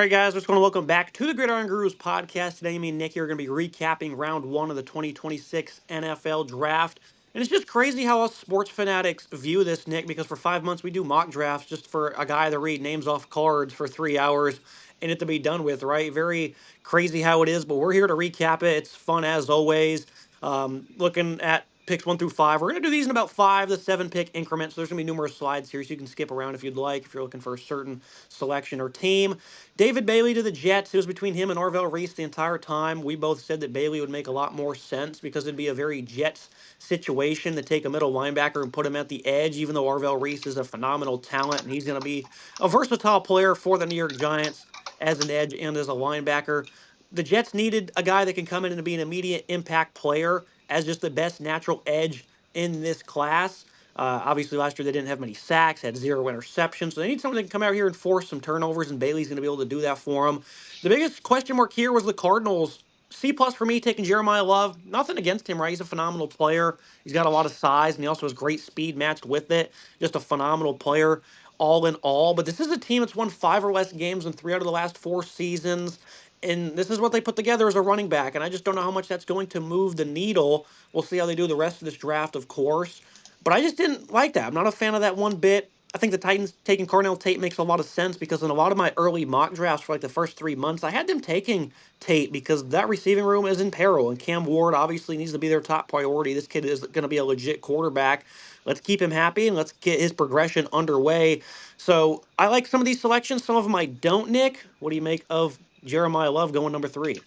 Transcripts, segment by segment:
All right, guys, what's going on? Welcome back to the Gridiron Gurus podcast. Today, me and Nick here are going to be recapping round one of the 2026 NFL draft. And it's just crazy how us sports fanatics view this, Nick, because for 5 months we do mock drafts just for a guy to read names off cards for 3 hours and it to be done with, right? Very crazy how it is, but we're here to recap it. It's fun as always. Looking at picks 1 through 5. We're going to do these in about 5 to 7 pick increments. So there's going to be numerous slides here, so you can skip around if you'd like, if you're looking for a certain selection or team. David Bailey to the Jets. It was between him and Arvell Reese the entire time. We both said that Bailey would make a lot more sense because it'd be a very Jets situation to take a middle linebacker and put him at the edge, even though Arvell Reese is a phenomenal talent and he's going to be a versatile player for the New York Giants as an edge and as a linebacker. The Jets needed a guy that can come in and be an immediate impact player as just the best natural edge in this class. Obviously, last year they didn't have many sacks, had 0 interceptions. So they need someone that can come out here and force some turnovers, and Bailey's going to be able to do that for them. The biggest question mark here was the Cardinals. C plus for me, taking Jeremiah Love. Nothing against him, right? He's a phenomenal player. He's got a lot of size, and he also has great speed matched with it. Just a phenomenal player, all in all. But this is a team that's won 5 or less games in 3 out of the last 4 seasons. And this is what they put together as a running back. And I just don't know how much that's going to move the needle. We'll see how they do the rest of this draft, of course. But I just didn't like that. I'm not a fan of that one bit. I think the Titans taking Cornell Tate makes a lot of sense because in a lot of my early mock drafts for like the first 3 months, I had them taking Tate because that receiving room is in peril. And Cam Ward obviously needs to be their top priority. This kid is going to be a legit quarterback. Let's keep him happy and let's get his progression underway. So I like some of these selections. Some of them I don't, Nick. What do you make of Jeremiah Love going number 3?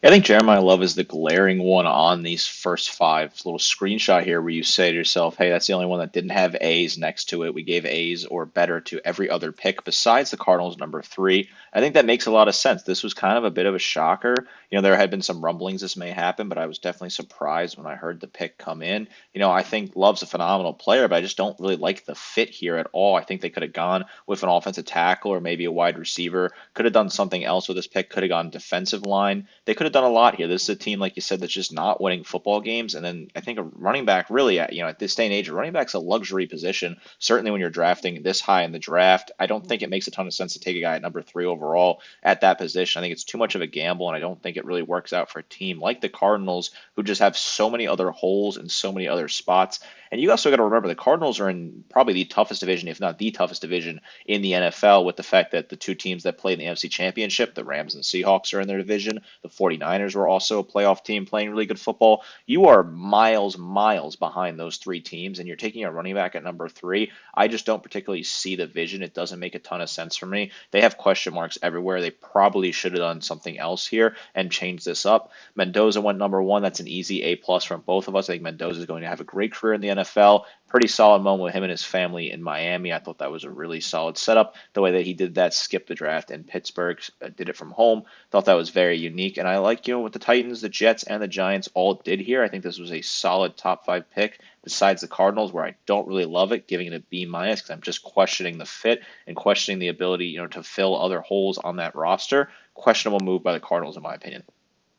I think Jeremiah Love is the glaring one on these first five. Little screenshot here where you say to yourself, hey, that's the only one that didn't have A's next to it. We gave A's or better to every other pick besides the Cardinals number 3. I think that makes a lot of sense. This was kind of a bit of a shocker. There had been some rumblings this may happen, but I was definitely surprised when I heard the pick come in. I think Love's a phenomenal player, but I just don't really like the fit here at all. I think they could have gone with an offensive tackle or maybe a wide receiver. Could have done something else with this pick. Could have gone defensive line. They could have done a lot here. This is a team, like you said, that's just not winning football games. And then I think a running back really, at this day and age, a running back's a luxury position. Certainly when you're drafting this high in the draft, I don't think it makes a ton of sense to take a guy at number 3 overall at that position. I think it's too much of a gamble, and I don't think it really works out for a team like the Cardinals, who just have so many other holes and so many other spots. And you also got to remember the Cardinals are in probably the toughest division, if not the toughest division in the NFL, with the fact that the two teams that play in the NFC Championship, the Rams and the Seahawks, are in their division. The 49ers were also a playoff team playing really good football. You are miles, miles behind those 3 teams, and you're taking a running back at number 3. I just don't particularly see the vision. It doesn't make a ton of sense for me. They have question marks everywhere. They probably should have done something else here and changed this up. Mendoza went number 1. That's an easy A+ from both of us. I think Mendoza is going to have a great career in the NFL. Pretty solid moment with him and his family in Miami. I thought that was a really solid setup. The way that he did that, skipped the draft in Pittsburgh, did it from home. Thought that was very unique. And I like, what the Titans, the Jets, and the Giants all did here. I think this was a solid top 5 pick besides the Cardinals, where I don't really love it, giving it a B- because I'm just questioning the fit and questioning the ability, to fill other holes on that roster. Questionable move by the Cardinals, in my opinion.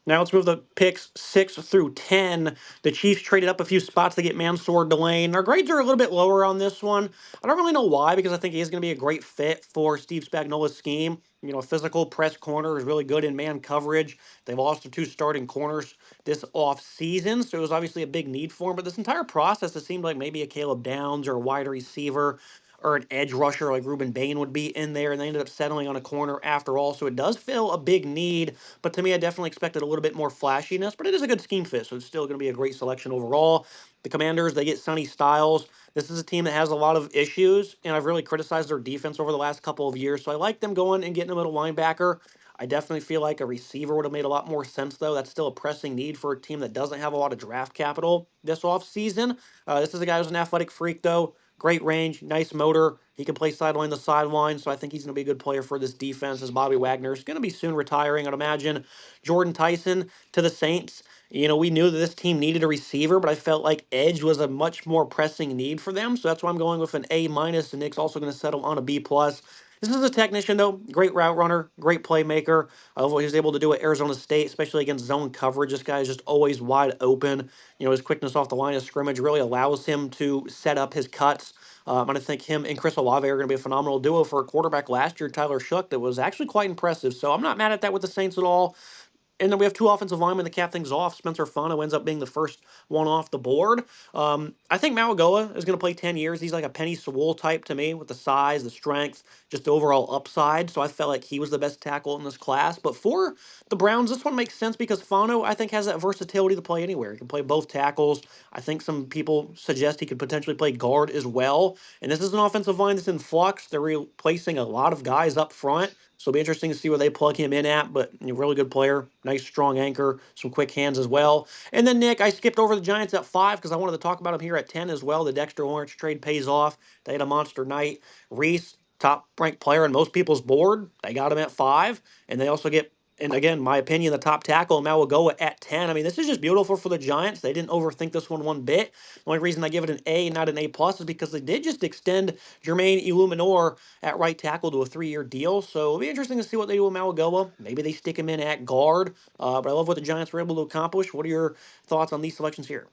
Now let's move the picks 6 through 10. The Chiefs traded up a few spots to get Mansour Delane. Our grades are a little bit lower on this one. I don't really know why, because I think he is going to be a great fit for Steve Spagnuolo's scheme. A physical press corner is really good in man coverage. They lost their 2 starting corners this offseason, so it was obviously a big need for him. But this entire process, it seemed like maybe a Caleb Downs or a wide receiver or an edge rusher like Ruben Bain would be in there, and they ended up settling on a corner after all. So it does fill a big need, but to me, I definitely expected a little bit more flashiness, but it is a good scheme fit, so it's still going to be a great selection overall. The Commanders, they get Sonny Styles. This is a team that has a lot of issues, and I've really criticized their defense over the last couple of years, so I like them going and getting a middle linebacker. I definitely feel like a receiver would have made a lot more sense, though. That's still a pressing need for a team that doesn't have a lot of draft capital this offseason. This is a guy who's an athletic freak, though. Great range, nice motor. He can play sideline to sideline, so I think he's going to be a good player for this defense as Bobby Wagner is going to be soon retiring, I'd imagine. Jordan Tyson to the Saints. We knew that this team needed a receiver, but I felt like edge was a much more pressing need for them, so that's why I'm going with an A-, and Nick's also going to settle on a B+. This is a technician, though. Great route runner, great playmaker. I love what he was able to do at Arizona State, especially against zone coverage. This guy is just always wide open. His quickness off the line of scrimmage really allows him to set up his cuts And I think him and Chris Olave are going to be a phenomenal duo for a quarterback last year, Tyler Shook, that was actually quite impressive. So I'm not mad at that with the Saints at all. And then we have two offensive linemen to cap things off. Spencer Fano ends up being the first one off the board. I think Malagoa is going to play 10 years. He's like a Penny Sewell type to me with the size, the strength, just the overall upside. So I felt like he was the best tackle in this class. But for the Browns, this one makes sense because Fano, I think, has that versatility to play anywhere. He can play both tackles. I think some people suggest he could potentially play guard as well. And this is an offensive line that's in flux. They're replacing a lot of guys up front. So it'll be interesting to see where they plug him in at, but really good player, nice strong anchor, some quick hands as well. And then Nick, I skipped over the Giants at 5 because I wanted to talk about him here at 10 as well. The Dexter Lawrence trade pays off. They had a monster night. Reese, top ranked player on most people's board. They got him at 5, and they also get, and again, my opinion, the top tackle, Malagoa at 10. I mean, this is just beautiful for the Giants. They didn't overthink this one bit. The only reason I give it an A, not an A plus, is because they did just extend Jermaine Illuminor at right tackle to a 3-year deal. So it'll be interesting to see what they do with Malagoa. Maybe they stick him in at guard. But I love what the Giants were able to accomplish. What are your thoughts on these selections here?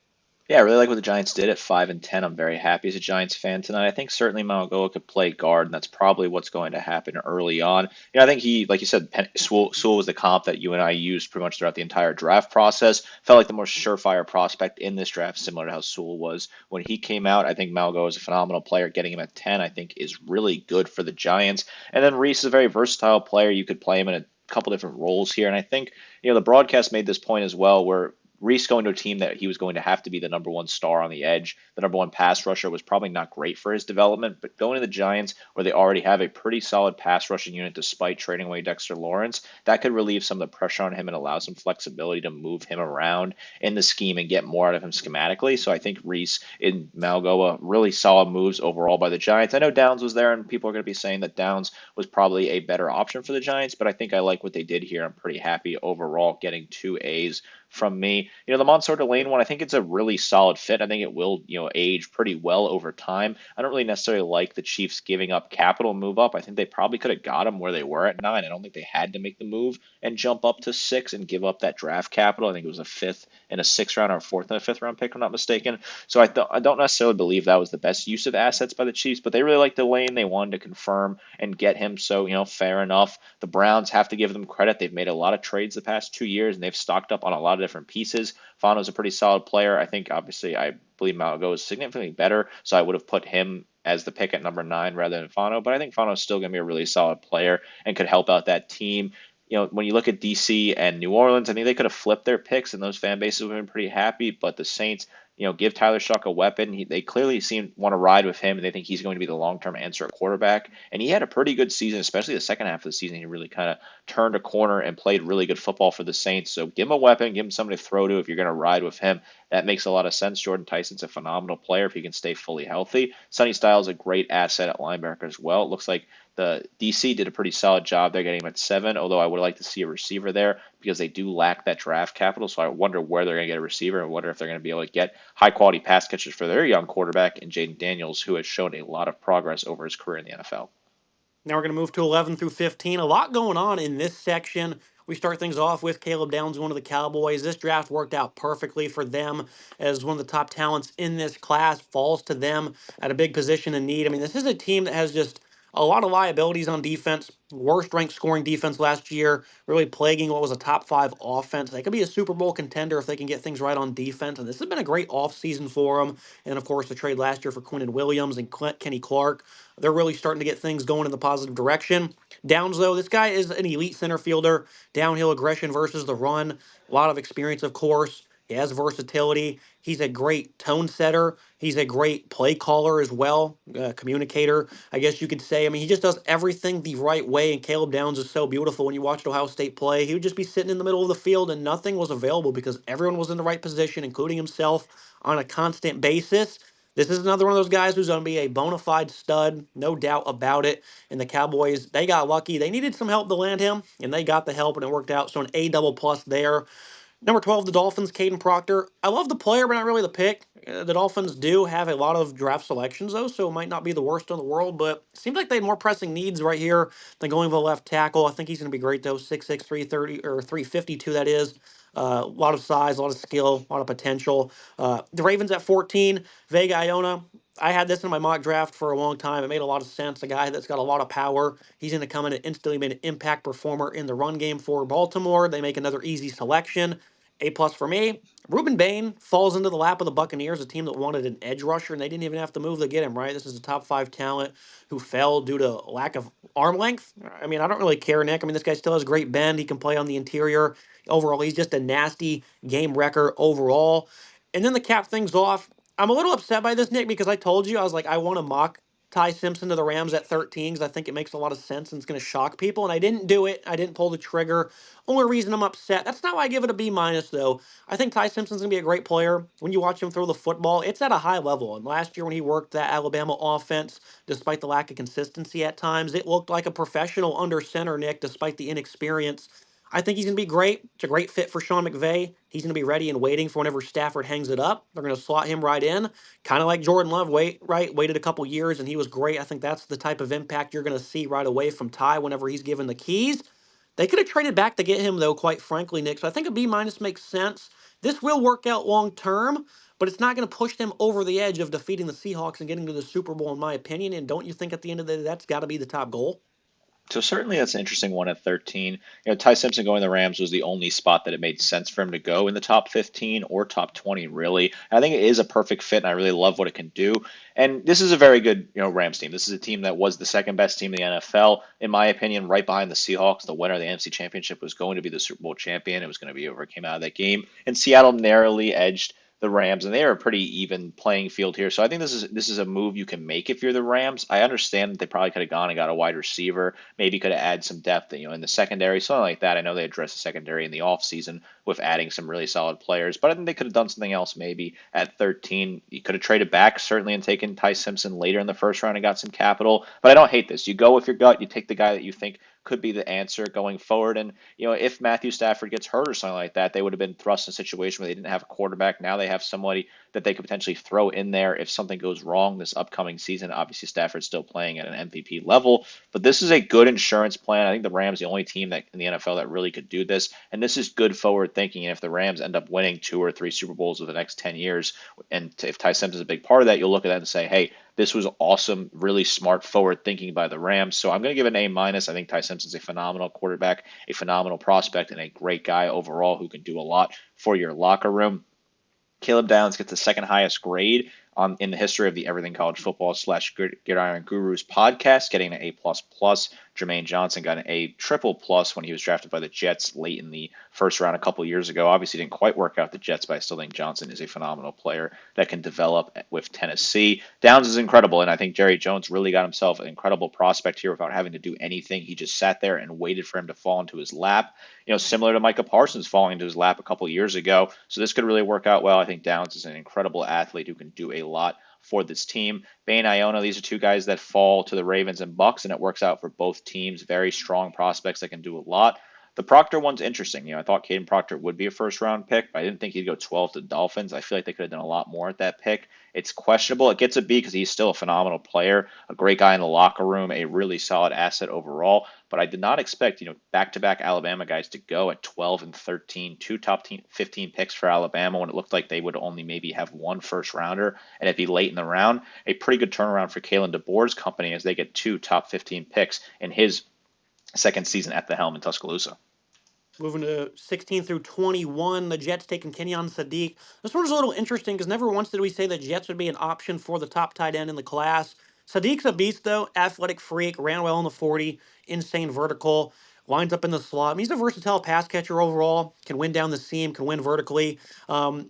Yeah, I really like what the Giants did at 5 and 10. I'm very happy as a Giants fan tonight. I think certainly Malagoa could play guard, and that's probably what's going to happen early on. I think he, like you said, Sewell was the comp that you and I used pretty much throughout the entire draft process. Felt like the more surefire prospect in this draft, similar to how Sewell was when he came out. I think Malagoa is a phenomenal player. Getting him at 10, I think, is really good for the Giants. And then Reese is a very versatile player. You could play him in a couple different roles here, and I think the broadcast made this point as well, where Reese going to a team that he was going to have to be the number one star on the edge, the number one pass rusher, was probably not great for his development. But going to the Giants, where they already have a pretty solid pass rushing unit despite trading away Dexter Lawrence, that could relieve some of the pressure on him and allow some flexibility to move him around in the scheme and get more out of him schematically. So I think Reese in Malgoa, really solid moves overall by the Giants. I know Downs was there, and people are going to be saying that Downs was probably a better option for the Giants, but I think I like what they did here. I'm pretty happy overall getting 2 A's from me. The Monsoor Delane one, I think it's a really solid fit. I think it will, age pretty well over time. I don't really necessarily like the Chiefs giving up capital move up. I think they probably could have got him where they were at 9. I don't think they had to make the move and jump up to 6 and give up that draft capital. I think it was a 5th and a 6th round or a 4th and a 5th round pick, if I'm not mistaken. So I don't necessarily believe that was the best use of assets by the Chiefs, but they really liked Delane. They wanted to confirm and get him. So, fair enough. The Browns have to give them credit. They've made a lot of trades the past 2 years, and they've stocked up on a lot of different pieces. Fano's a pretty solid player. I think, obviously, I believe Malago is significantly better, so I would have put him as the pick at number 9 rather than Fano, but I think Fano is still going to be a really solid player and could help out that team. When you look at DC and New Orleans, I think they could have flipped their picks, and those fan bases would have been pretty happy, but the Saints, give Tyler Shough a weapon. They clearly want to ride with him, and they think he's going to be the long-term answer at quarterback. And he had a pretty good season, especially the second half of the season. He really kind of turned a corner and played really good football for the Saints. So give him a weapon, give him somebody to throw to if you're going to ride with him. That makes a lot of sense. Jordan Tyson's a phenomenal player if he can stay fully healthy. Sonny Styles is a great asset at linebacker as well. It looks like the DC did a pretty solid job. They're getting him at 7, although I would like to see a receiver there because they do lack that draft capital. So I wonder where they're going to get a receiver. I wonder if they're going to be able to get high-quality pass catchers for their young quarterback in Jaden Daniels, who has shown a lot of progress over his career in the NFL. Now we're going to move to 11 through 15. A lot going on in this section. We start things off with Caleb Downs, one of the Cowboys. This draft worked out perfectly for them as one of the top talents in this class falls to them at a big position in need. I mean, this is a team that has just a lot of liabilities on defense. Worst ranked scoring defense last year, really plaguing what was a top 5 offense. They could be a Super Bowl contender if they can get things right on defense. And this has been a great offseason for them. And of course, the trade last year for Quinnen Williams and Kenny Clark. They're really starting to get things going in the positive direction. Downs, though, this guy is an elite center fielder. Downhill aggression versus the run. A lot of experience, of course. He has versatility. He's a great tone setter. He's a great play caller as well, communicator, I guess you could say. I mean, he just does everything the right way. And Caleb Downs is so beautiful. When you watched Ohio State play, he would just be sitting in the middle of the field and nothing was available because everyone was in the right position, including himself, on a constant basis. This is another one of those guys who's going to be a bona fide stud, no doubt about it. And the Cowboys, they got lucky. They needed some help to land him, and they got the help, and it worked out. So an A double plus there. Number 12, the Dolphins, Caden Proctor. I love the player, but not really the pick. The Dolphins do have a lot of draft selections, though, so it might not be the worst in the world, but it seems like they had more pressing needs right here than going with a left tackle. I think he's going to be great, though. 6'6", 330, or 352, that is. A lot of size, a lot of skill, a lot of potential. The Ravens at 14, Vega Iona. I had this in my mock draft for a long time. It made a lot of sense. A guy that's got a lot of power. He's going to come in and instantly be an impact performer in the run game for Baltimore. They make another easy selection. A plus for me. Ruben Bain falls into the lap of the Buccaneers, a team that wanted an edge rusher, and they didn't even have to move to get him, right? This is a top five talent who fell due to lack of arm length. I mean, I don't really care, Nick. I mean, this guy still has great bend. He can play on the interior. Overall, he's just a nasty game wrecker overall. And then to cap things off, I'm a little upset by this, Nick, because I told you, I was like, I want to mock Ty Simpson to the Rams at 13 because I think it makes a lot of sense and it's going to shock people. And I didn't do it. I didn't pull the trigger. Only reason I'm upset. That's not why I give it a B minus, though. I think Ty Simpson's going to be a great player. When you watch him throw the football, it's at a high level. And last year, when he worked that Alabama offense, despite the lack of consistency at times, it looked like a professional under center, Nick, despite the inexperience. I think he's going to be great. It's a great fit for Sean McVay. He's going to be ready and waiting for whenever Stafford hangs it up. They're going to slot him right in, kind of like Jordan Love. Waited a couple years and he was great. I think that's the type of impact you're going to see right away from Ty whenever he's given the keys. They could have traded back to get him though, quite frankly, Nick. So I think a B minus makes sense. This will work out long term, but it's not going to push them over the edge of defeating the Seahawks and getting to the Super Bowl, in my opinion. And don't you think at the end of the day that's got to be the top goal? So certainly that's an interesting one at 13. Ty Simpson going to the Rams was the only spot that it made sense for him to go in the top 15 or top 20, really. And I think it is a perfect fit, and I really love what it can do. And this is a very good, Rams team. This is a team that was the second best team in the NFL, in my opinion, right behind the Seahawks. The winner of the NFC Championship was going to be the Super Bowl champion. It was going to be whoever came out of that game. And Seattle narrowly edged the Rams, and they are a pretty even playing field here. So I think this is a move you can make if you're the Rams. I understand that they probably could have gone and got a wide receiver, maybe could have added some depth, in the secondary, something like that. I know they addressed the secondary in the offseason with adding some really solid players, but I think they could have done something else maybe at 13. You could have traded back certainly and taken Ty Simpson later in the first round and got some capital. But I don't hate this. You go with your gut. You take the guy that you think could be the answer going forward. And, if Matthew Stafford gets hurt or something like that, they would have been thrust in a situation where they didn't have a quarterback. Now they have somebody that they could potentially throw in there if something goes wrong this upcoming season. Obviously, Stafford's still playing at an MVP level, but this is a good insurance plan. I think the Rams are the only team that in the NFL that really could do this. And this is good forward thinking. And if the Rams end up winning 2 or 3 Super Bowls over the next 10 years, and if Ty Simpson is a big part of that, you'll look at that and say, hey, this was awesome, really smart forward thinking by the Rams. So I'm going to give it an A minus. I think Ty Simpson's a phenomenal quarterback, a phenomenal prospect, and a great guy overall who can do a lot for your locker room. Caleb Downs gets the second highest grade in the history of the Everything College Football / Gridiron Gurus podcast, getting an A++. Jermaine Johnson got an A triple plus when he was drafted by the Jets late in the first round a couple years ago. Obviously didn't quite work out the Jets, but I still think Johnson is a phenomenal player that can develop with Tennessee. Downs is incredible, and I think Jerry Jones really got himself an incredible prospect here without having to do anything. He just sat there and waited for him to fall into his lap, similar to Micah Parsons falling into his lap a couple years ago. So this could really work out well. I think Downs is an incredible athlete who can do a lot for this team. Bain, Iona, these are two guys that fall to the Ravens and Bucks, and it works out for both teams. Very strong prospects that can do a lot. The Proctor one's interesting. I thought Caden Proctor would be a first-round pick, but I didn't think he'd go 12 to the Dolphins. I feel like they could have done a lot more at that pick. It's questionable. It gets a B because he's still a phenomenal player, a great guy in the locker room, a really solid asset overall. But I did not expect, back-to-back Alabama guys to go at 12 and 13, two top 15 picks for Alabama when it looked like they would only maybe have one first-rounder, and it'd be late in the round. A pretty good turnaround for Kalen DeBoer's company as they get two top 15 picks in his second season at the helm in Tuscaloosa. Moving to 16 through 21, the Jets taking Kenyon Sadiq. This one's a little interesting because never once did we say the Jets would be an option for the top tight end in the class. Sadiq's a beast, though. Athletic freak, ran well in the 40, insane vertical, lines up in the slot. I mean, he's a versatile pass catcher overall, can win down the seam, can win vertically.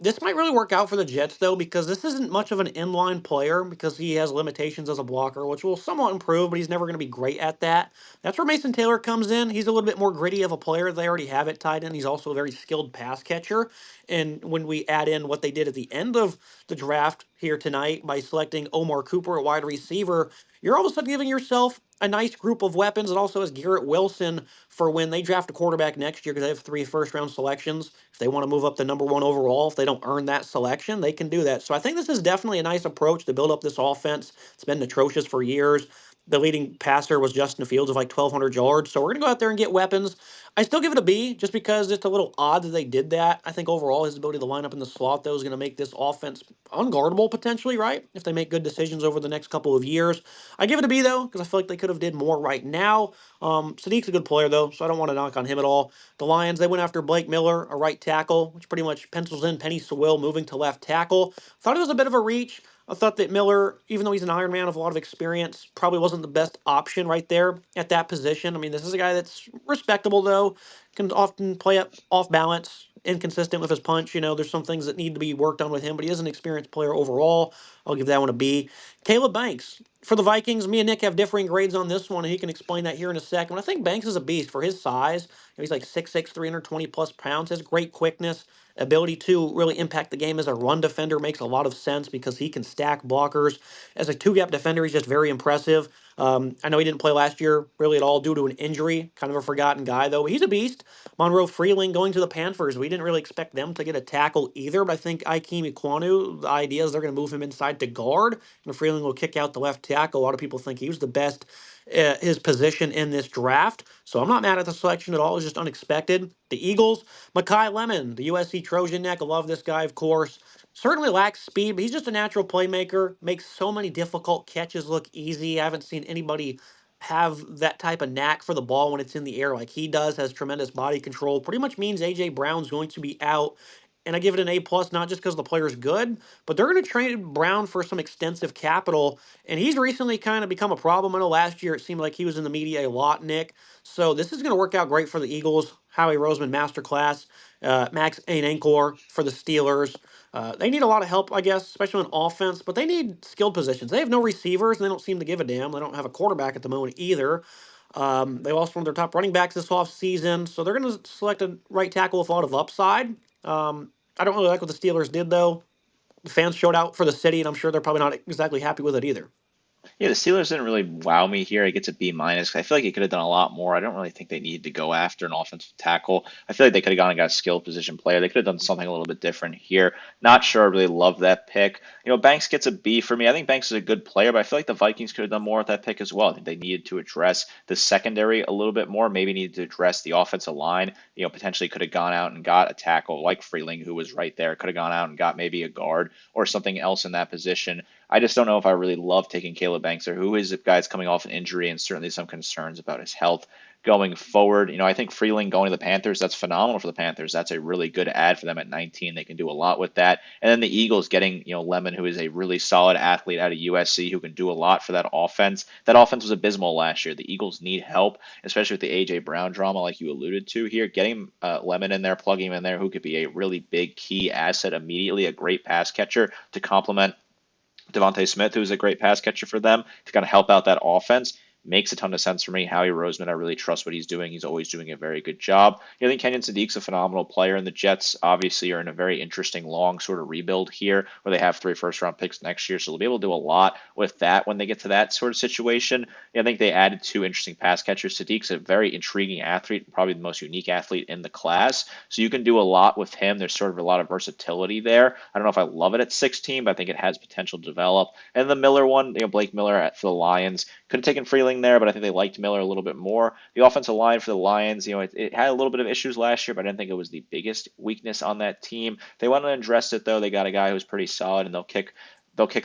This might really work out for the Jets, though, because this isn't much of an inline player because he has limitations as a blocker, which will somewhat improve, but he's never going to be great at that. That's where Mason Taylor comes in. He's a little bit more gritty of a player. They already have it tied in. He's also a very skilled pass catcher. And when we add in what they did at the end of the draft here tonight by selecting Omar Cooper, a wide receiver, you're all of a sudden giving yourself a nice group of weapons. It also has Garrett Wilson for when they draft a quarterback next year because they have 3 first-round selections. If they want to move up to number 1 overall, if they don't earn that selection, they can do that. So I think this is definitely a nice approach to build up this offense. It's been atrocious for years. the leading passer was Justin Fields of like 1,200 yards. So we're going to go out there and get weapons. I still give it a B just because it's a little odd that they did that. I think overall his ability to line up in the slot, though, is going to make this offense unguardable potentially, right? If they make good decisions over the next couple of years. I give it a B, though, because I feel like they could have did more right now. Sadiq's a good player, though, so I don't want to knock on him at all. The Lions, they went after Blake Miller, a right tackle, which pretty much pencils in Penny Sewell moving to left tackle. Thought it was a bit of a reach. I thought that Miller, even though he's an Iron Man of a lot of experience, probably wasn't the best option right there at that position. I mean, this is a guy that's respectable, though, can often play up off balance, inconsistent with his punch. There's some things that need to be worked on with him, but he is an experienced player overall. I'll give that one a B. Caleb Banks. For the Vikings, me and Nick have differing grades on this one, and he can explain that here in a second. But I think Banks is a beast for his size. He's like 6'6", 320 plus pounds, has great quickness, ability to really impact the game as a run defender makes a lot of sense because he can stack blockers. As a two-gap defender, he's just very impressive. I know he didn't play last year really at all due to an injury, kind of a forgotten guy, though. But he's a beast. Monroe Freeling going to the Panthers. We didn't really expect them to get a tackle either, but I think Ikem Ekwonu, the idea is they're going to move him inside to guard, and Freeling will kick out the left tackle. A lot of people think he was the best his position in this draft. So I'm not mad at the selection at all. It was just unexpected. The Eagles, Makai Lemon, the USC Trojan neck. I love this guy, of course. Certainly lacks speed, but he's just a natural playmaker. Makes so many difficult catches look easy. I haven't seen anybody have that type of knack for the ball when it's in the air like he does. Has tremendous body control. Pretty much means AJ Brown's going to be out. And I give it an A plus, not just because the player's good, but they're going to trade Brown for some extensive capital. And he's recently kind of become a problem. I know last year it seemed like he was in the media a lot, Nick. So this is going to work out great for the Eagles. Howie Roseman masterclass. Max Ainankor for the Steelers. They need a lot of help, I guess, especially on offense, but they need skilled positions. They have no receivers, and they don't seem to give a damn. They don't have a quarterback at the moment either. They lost one of their top running backs this offseason, so they're going to select a right tackle with a lot of upside. I don't really like what the Steelers did, though. The fans showed out for the city, and I'm sure they're probably not exactly happy with it either. Yeah, the Steelers didn't really wow me here. I get a B minus. I feel like he could have done a lot more. I don't really think they needed to go after an offensive tackle. I feel like they could have gone and got a skill position player. They could have done something a little bit different here. Not sure. I really love that pick. Banks gets a B for me. I think Banks is a good player, but I feel like the Vikings could have done more with that pick as well. I think they needed to address the secondary a little bit more. Maybe needed to address the offensive line. Potentially could have gone out and got a tackle like Freeling, who was right there. Could have gone out and got maybe a guard or something else in that position. I just don't know if I really love taking Caleb Banks or who is a guy that's coming off an injury and certainly some concerns about his health going forward. I think Freeling going to the Panthers, that's phenomenal for the Panthers. That's a really good ad for them at 19. They can do a lot with that. And then the Eagles getting, Lemon, who is a really solid athlete out of USC who can do a lot for that offense. That offense was abysmal last year. The Eagles need help, especially with the A.J. Brown drama like you alluded to here. Getting Lemon in there, plugging him in there, who could be a really big key asset immediately, a great pass catcher to complement Devontae Smith, who's a great pass catcher for them, to kind of help out that offense. Makes a ton of sense for me. Howie Roseman, I really trust what he's doing. He's always doing a very good job. I think Kenyon Sadiq's a phenomenal player, and the Jets obviously are in a very interesting, long sort of rebuild here where they have 3 first-round picks next year, so they'll be able to do a lot with that when they get to that sort of situation. I think they added 2 interesting pass catchers. Sadiq's a very intriguing athlete, probably the most unique athlete in the class, so you can do a lot with him. There's sort of a lot of versatility there. I don't know if I love it at 16, but I think it has potential to develop. And the Miller one, Blake Miller for the Lions, could have taken Freeling there, but I think they liked Miller a little bit more. The offensive line for the Lions, it had a little bit of issues last year, but I didn't think it was the biggest weakness on that team. They went and addressed it, though. They got a guy who's pretty solid, and they'll kick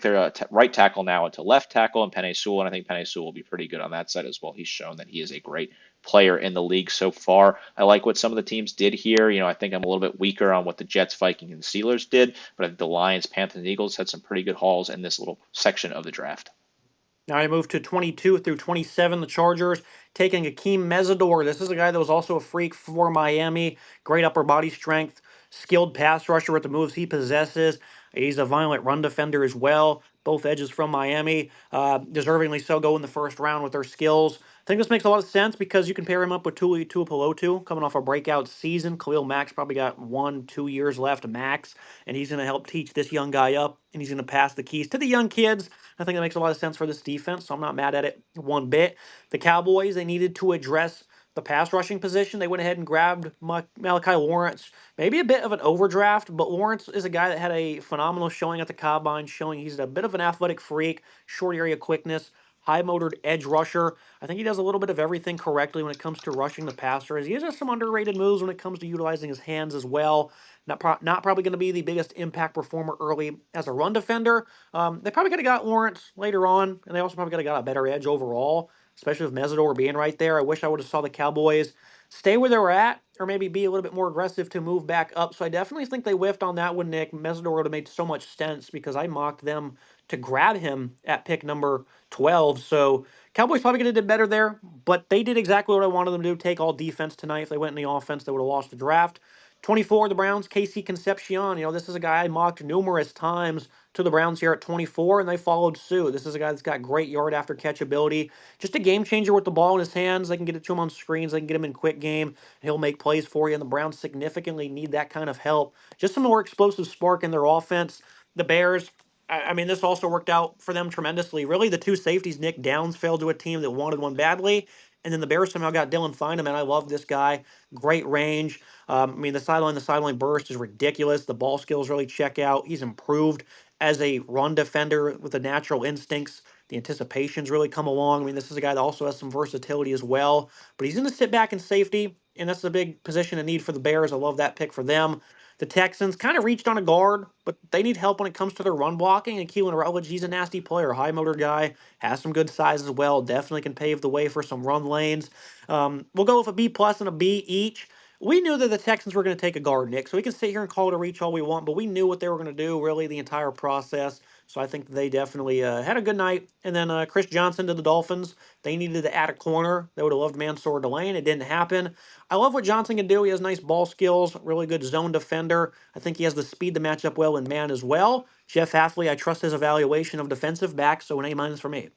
their right tackle now into left tackle and Penei Sewell, and I think Penei Sewell will be pretty good on that side as well. He's shown that he is a great player in the league so far. I like what some of the teams did here. I think I'm a little bit weaker on what the Jets, Vikings, and Steelers did, but I think the Lions, Panthers, and Eagles had some pretty good hauls in this little section of the draft. Now I move to 22 through 27. The Chargers taking Akeem Mesidor. This is a guy that was also a freak for Miami. Great upper body strength, skilled pass rusher with the moves he possesses. He's a violent run defender as well. Both edges from Miami, deservingly so, go in the first round with their skills. I think this makes a lot of sense because you can pair him up with Tuli Tuipulotu coming off a breakout season. Khalil Mack's probably got 1-2 years left max, and he's going to help teach this young guy up, and he's going to pass the keys to the young kids. I think that makes a lot of sense for this defense, so I'm not mad at it one bit. The Cowboys, they needed to address the pass rushing position. They went ahead and grabbed Malachi Lawrence. Maybe a bit of an overdraft, but Lawrence is a guy that had a phenomenal showing at the Combine, showing he's a bit of an athletic freak, short area quickness, high motored edge rusher. I think he does a little bit of everything correctly when it comes to rushing the passer. He has some underrated moves when it comes to utilizing his hands as well. Not probably going to be the biggest impact performer early as a run defender. They probably could have got Lawrence later on, and they also probably could have got a better edge overall, especially with Mesidor being right there. I wish I would have saw the Cowboys stay where they were at, or maybe be a little bit more aggressive to move back up. So I definitely think they whiffed on that one, Nick. Mesidor would have made so much sense because I mocked them to grab him at pick number 12. So Cowboys probably could have did better there, but they did exactly what I wanted them to do, take all defense tonight. If they went in the offense, they would have lost the draft. 24, the Browns, Casey Concepcion. This is a guy I mocked numerous times to the Browns here at 24, and they followed suit. This is a guy that's got great yard after catch ability. Just a game changer with the ball in his hands. They can get it to him on screens. They can get him in quick game. And he'll make plays for you, and the Browns significantly need that kind of help. Just some more explosive spark in their offense. The Bears, I mean, this also worked out for them tremendously. Really, the two safeties, Nick Downs, fell to a team that wanted one badly. And then the Bears somehow got Dylan Feynman. I love this guy. Great range. I mean, the sideline burst is ridiculous. The ball skills really check out. He's improved as a run defender with the natural instincts. The anticipations really come along. I mean, this is a guy that also has some versatility as well. But he's going to sit back in safety, and that's the big position of need for the Bears. I love that pick for them. The Texans kind of reached on a guard, but they need help when it comes to their run blocking. And Keelan Rutledge, he's a nasty player, high motor guy, has some good size as well. Definitely can pave the way for some run lanes. We'll go with a B plus and a B each. We knew that the Texans were going to take a guard, Nick. So we can sit here and call it a reach all we want, but we knew what they were going to do really the entire process. So I think they definitely had a good night. And then Chris Johnson to the Dolphins. They needed to add a corner. They would have loved Mansour Delane. It didn't happen. I love what Johnson can do. He has nice ball skills, really good zone defender. I think he has the speed to match up well in man as well. Jeff Hafley, I trust his evaluation of defensive backs, so an A minus for me.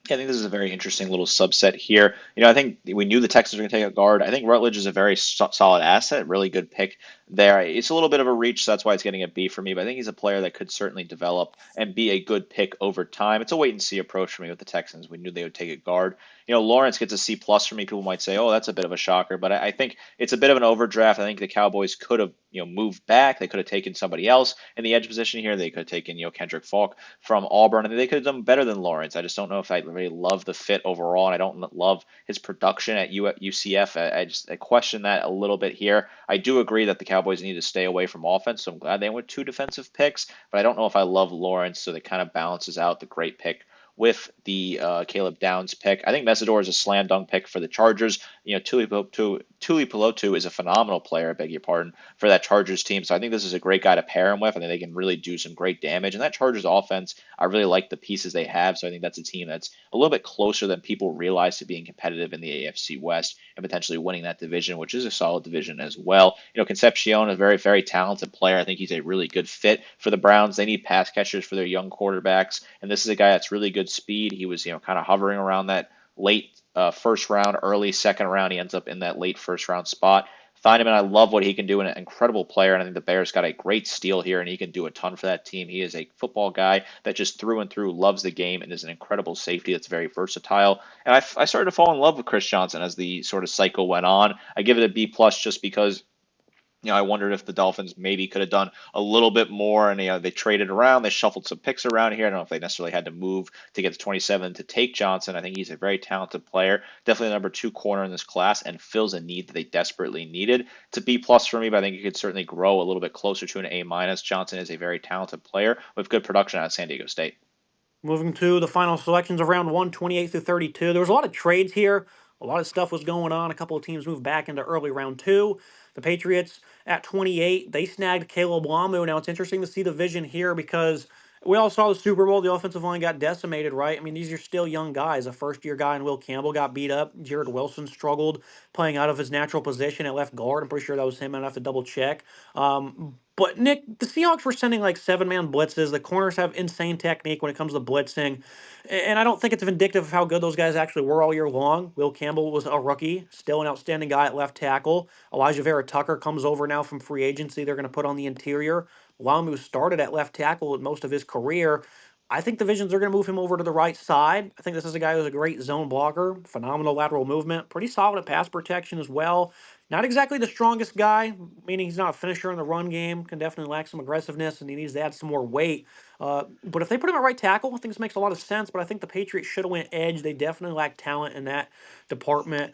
Yeah, I think this is a very interesting little subset here. I think we knew the Texans were going to take a guard. I think Rutledge is a very solid asset, really good pick there. It's a little bit of a reach, so that's why it's getting a B for me. But I think he's a player that could certainly develop and be a good pick over time. It's a wait and see approach for me with the Texans. We knew they would take a guard. Lawrence gets a C plus for me. People might say, "Oh, that's a bit of a shocker," but I think it's a bit of an overdraft. I think the Cowboys could have moved back. They could have taken somebody else in the edge position here. They could have taken Kendrick Falk from Auburn, and they could have done better than Lawrence. I just don't know if I really love the fit overall, and I don't love his production at UCF. I question that a little bit here. I do agree that the Cowboys need to stay away from offense, so I'm glad they went two defensive picks, but I don't know if I love Lawrence, so that kind of balances out the great pick with the Caleb Downs pick. I think Mesidor is a slam dunk pick for the Chargers. Tuli Pelotu is a phenomenal player, I beg your pardon, for that Chargers team. So I think this is a great guy to pair him with. I think they can really do some great damage. And that Chargers offense, I really like the pieces they have. So I think that's a team that's a little bit closer than people realize to being competitive in the AFC West and potentially winning that division, which is a solid division as well. Concepcion, a very, very talented player. I think he's a really good fit for the Browns. They need pass catchers for their young quarterbacks. And this is a guy that's really good speed. He was, kind of hovering around that late first round, early second round. He ends up in that late first round spot. Thieneman, I love what he can do, an incredible player, and I think the Bears got a great steal here, and he can do a ton for that team. He is a football guy that just through and through loves the game and is an incredible safety that's very versatile. And I started to fall in love with Chris Johnson as the sort of cycle went on. I give it a B plus just because I wondered if the Dolphins maybe could have done a little bit more, and they traded around, they shuffled some picks around here. I don't know if they necessarily had to move to get to 27 to take Johnson. I think he's a very talented player, definitely the number two corner in this class, and fills a need that they desperately needed. It's a B plus for me, but I think he could certainly grow a little bit closer to an A minus. Johnson is a very talented player with good production out of San Diego State. Moving to the final selections of round 1, 28 through 32. There was a lot of trades here. A lot of stuff was going on. A couple of teams moved back into early round 2. The Patriots at 28, they snagged Caleb Lamu. Now, it's interesting to see the vision here because we all saw the Super Bowl. The offensive line got decimated, right? I mean, these are still young guys. A first-year guy in Will Campbell got beat up. Jared Wilson struggled playing out of his natural position at left guard. I'm pretty sure that was him. I'd have to double check. But Nick, the Seahawks were sending like seven-man blitzes. The corners have insane technique when it comes to blitzing, and I don't think it's indicative of how good those guys actually were all year long. Will Campbell was a rookie, still an outstanding guy at left tackle. Elijah Vera Tucker comes over now from free agency. They're going to put on the interior. Lamu started at left tackle most of his career. I think the Visions are going to move him over to the right side. I think this is a guy who's a great zone blocker, phenomenal lateral movement, pretty solid at pass protection as well. Not exactly the strongest guy, meaning he's not a finisher in the run game. Can definitely lack some aggressiveness, and he needs to add some more weight. But if they put him at right tackle, I think this makes a lot of sense. But I think the Patriots should have went edge. They definitely lack talent in that department.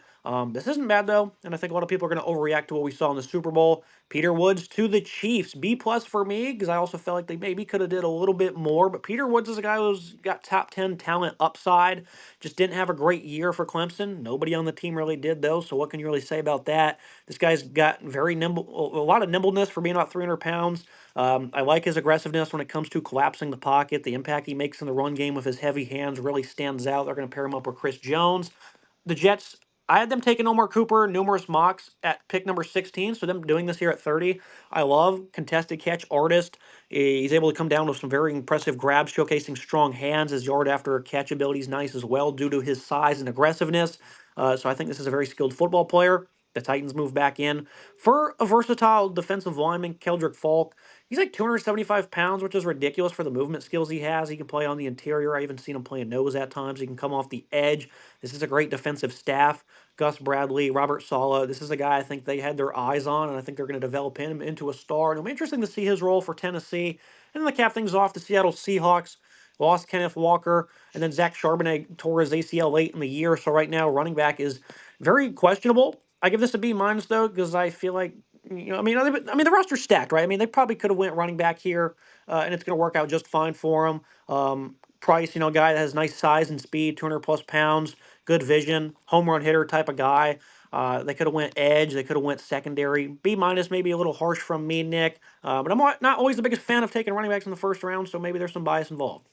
This isn't bad though, and I think a lot of people are going to overreact to what we saw in the Super Bowl. Peter Woods to the Chiefs, B plus for me because I also felt like they maybe could have did a little bit more. But Peter Woods is a guy who's got top 10 talent upside. Just didn't have a great year for Clemson. Nobody on the team really did though. So what can you really say about that? This guy's got very nimble, a lot of nimbleness for being about 300 pounds. I like his aggressiveness when it comes to collapsing the pocket. The impact he makes in the run game with his heavy hands really stands out. They're going to pair him up with Chris Jones. The Jets, I had them taking Omar Cooper numerous mocks at pick number 16. So them doing this here at 30, I love contested catch artist. He's able to come down with some very impressive grabs, showcasing strong hands. His yard after catch ability is nice as well due to his size and aggressiveness. So I think this is a very skilled football player. The Titans move back in for a versatile defensive lineman, Keldrick Falk. He's like 275 pounds, which is ridiculous for the movement skills he has. He can play on the interior. I even seen him playing nose at times. He can come off the edge. This is a great defensive staff. Gus Bradley, Robert Sala. This is a guy I think they had their eyes on, and I think they're going to develop him into a star. And it'll be interesting to see his role for Tennessee. And then to cap things off, the Seattle Seahawks lost Kenneth Walker, and then Zach Charbonnet tore his ACL late in the year. So right now, running back is very questionable. I give this a B minus though because I feel like the roster's stacked, right? I mean, they probably could have went running back here, and it's going to work out just fine for them. Price, a guy that has nice size and speed, 200 plus pounds, good vision, home run hitter type of guy. They could have went edge. They could have went secondary. B minus maybe a little harsh from me, Nick. But I'm not always the biggest fan of taking running backs in the first round, so maybe there's some bias involved.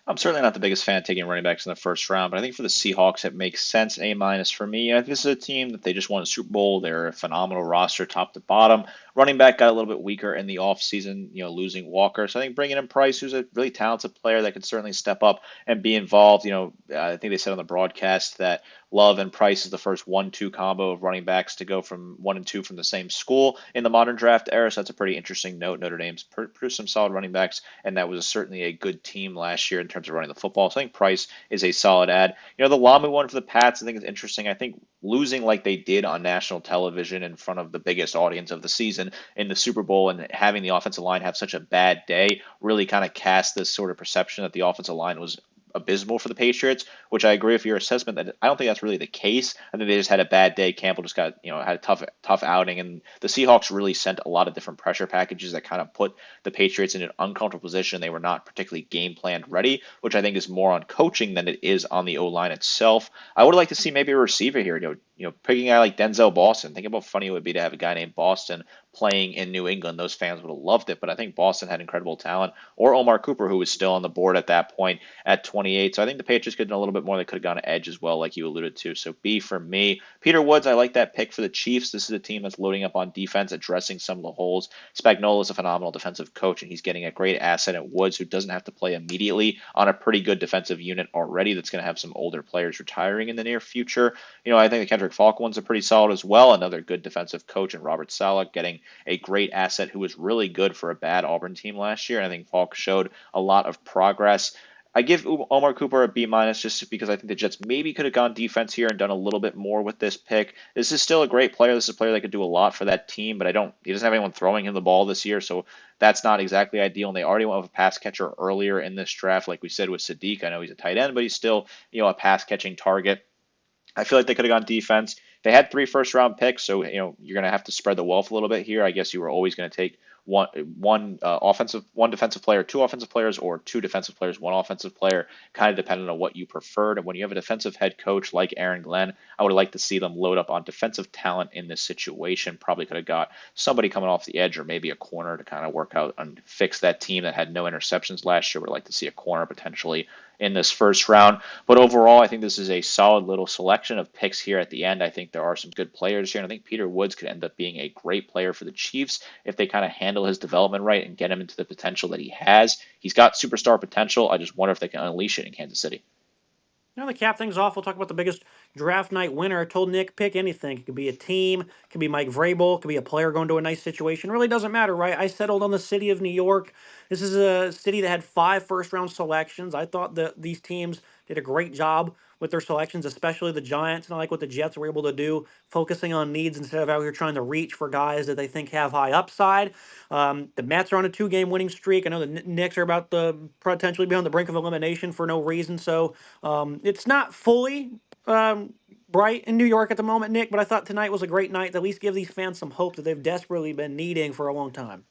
I'm certainly not the biggest fan of taking running backs in the first round, but I think for the Seahawks it makes sense. A minus for me. I think this is a team that they just won a Super Bowl. They're a phenomenal roster, top to bottom. Running back got a little bit weaker in the offseason, losing Walker. So I think bringing in Price, who's a really talented player that could certainly step up and be involved. I think they said on the broadcast that Love and Price is the first 1-2 combo of running backs to go from 1 and 2 from the same school in the modern draft era. So that's a pretty interesting note. Notre Dame's produced some solid running backs, and that was certainly a good team last year in terms of running the football. So I think Price is a solid add. The Lamu one for the Pats, I think is interesting. I think losing like they did on national television in front of the biggest audience of the season in the Super Bowl and having the offensive line have such a bad day really kind of cast this sort of perception that the offensive line was abysmal for the Patriots, which I agree with your assessment that I don't think that's really the case. I think they just had a bad day. Campbell just got, had a tough outing, and the Seahawks really sent a lot of different pressure packages that kind of put the Patriots in an uncomfortable position. They were not particularly game planned ready, which I think is more on coaching than it is on the O line itself. I would like to see maybe a receiver here, picking a guy like Denzel Boston. Think about how funny it would be to have a guy named Boston playing in New England. Those fans would have loved it, but I think Boston had incredible talent. Or Omar Cooper, who was still on the board at that point at 28. So I think the Patriots could have done a little bit more. They could have gone edge as well, like you alluded to. So B for me. Peter Woods, I like that pick for the Chiefs. This is a team that's loading up on defense, addressing some of the holes. Spagnuolo is a phenomenal defensive coach, and he's getting a great asset at Woods, who doesn't have to play immediately on a pretty good defensive unit already that's going to have some older players retiring in the near future. I think the Kendrick Falk one's a pretty solid as well. Another good defensive coach, and Robert Saleh getting a great asset who was really good for a bad Auburn team last year. And I think Falk showed a lot of progress. I give Omar Cooper a B minus just because I think the Jets maybe could have gone defense here and done a little bit more with this pick. This is still a great player. This is a player that could do a lot for that team, but he doesn't have anyone throwing him the ball this year, so that's not exactly ideal. And they already went with a pass catcher earlier in this draft, like we said with Sadiq. I know he's a tight end, but he's still a pass catching target. I feel like they could have gone defense. They had 3 first-round picks, so you're going to have to spread the wealth a little bit here. I guess you were always going to take one defensive player, 2 offensive players, or 2 defensive players, 1 offensive player, kind of depending on what you preferred. And when you have a defensive head coach like Aaron Glenn, I would like to see them load up on defensive talent in this situation. Probably could have got somebody coming off the edge or maybe a corner to kind of work out and fix that team that had no interceptions last year. Would like to see a corner potentially in this first round. But overall, I think this is a solid little selection of picks here at the end. I think there are some good players here, and I think Peter Woods could end up being a great player for the Chiefs if they kind of handle his development right and get him into the potential that he has. He's got superstar potential. I just wonder if they can unleash it in Kansas City. Now, to cap things off, we'll talk about the biggest draft night winner. I told Nick, pick anything. It could be a team, it could be Mike Vrabel, it could be a player going to a nice situation. It really doesn't matter, right? I settled on the city of New York. This is a city that had 5 first-round selections. I thought that these teams did a great job with their selections, especially the Giants. And I like what the Jets were able to do, focusing on needs instead of out here trying to reach for guys that they think have high upside. The Mets are on a 2-game winning streak. I know the Knicks are about to potentially be on the brink of elimination for no reason. So it's not fully bright in New York at the moment, Nick, but I thought tonight was a great night to at least give these fans some hope that they've desperately been needing for a long time.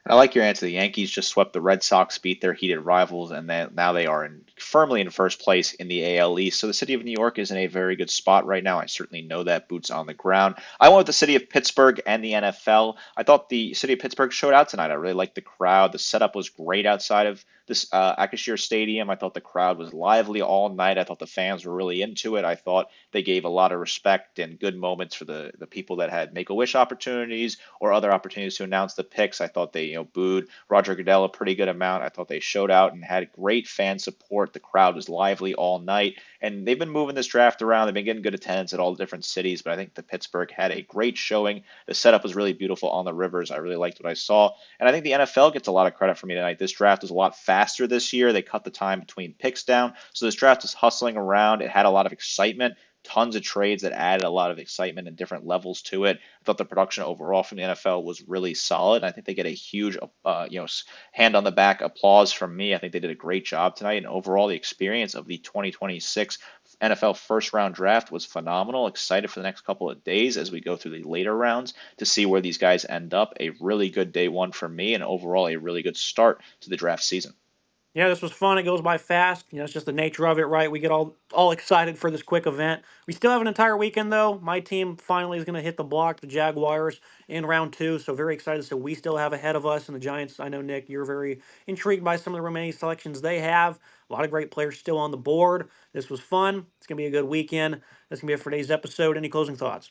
I like your answer. The Yankees just swept the Red Sox, beat their heated rivals, and then now they are firmly in first place in the AL East. So the city of New York is in a very good spot right now. I certainly know that, boots on the ground. I went with the city of Pittsburgh and the NFL. I thought the city of Pittsburgh showed out tonight. I really liked the crowd. The setup was great outside of this Acrisure Stadium. I thought the crowd was lively all night. I thought the fans were really into it. I thought they gave a lot of respect and good moments for the people that had Make-A-Wish opportunities or other opportunities to announce the picks. I thought they booed Roger Goodell a pretty good amount. I thought they showed out and had great fan support. The crowd was lively all night, and they've been moving this draft around. They've been getting good attendance at all the different cities, but I think the Pittsburgh had a great showing. The setup was really beautiful on the rivers. I really liked what I saw, and I think the NFL gets a lot of credit for me tonight. This draft was a lot faster this year. They cut the time between picks down, so this draft was hustling around. It had a lot of excitement. Tons of trades that added a lot of excitement and different levels to it. I thought the production overall from the NFL was really solid. I think they get a huge, hand on the back applause from me. I think they did a great job tonight, and overall the experience of the 2026 NFL first round draft was phenomenal. Excited for the next couple of days as we go through the later rounds to see where these guys end up. A really good day one for me, and overall a really good start to the draft season. Yeah, this was fun. It goes by fast. It's just the nature of it, right? We get all excited for this quick event. We still have an entire weekend though. My team finally is going to hit the block, the Jaguars, in round two. So very excited. So we still have ahead of us, and the Giants. I know Nick, you're very intrigued by some of the remaining selections they have. A lot of great players still on the board. This was fun. It's going to be a good weekend. That's going to be it for today's episode. Any closing thoughts?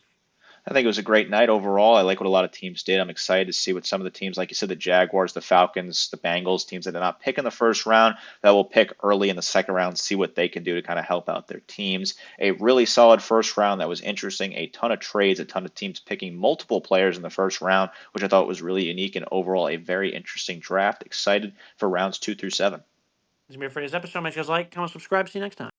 I think it was a great night overall. I like what a lot of teams did. I'm excited to see what some of the teams, like you said, the Jaguars, the Falcons, the Bengals, teams that did not pick in the first round, that will pick early in the second round, see what they can do to kind of help out their teams. A really solid first round that was interesting. A ton of trades, a ton of teams picking multiple players in the first round, which I thought was really unique, and overall a very interesting draft. Excited for rounds 2 through 7. This is going to be it for today's episode. Make sure you guys like, comment, subscribe. See you next time.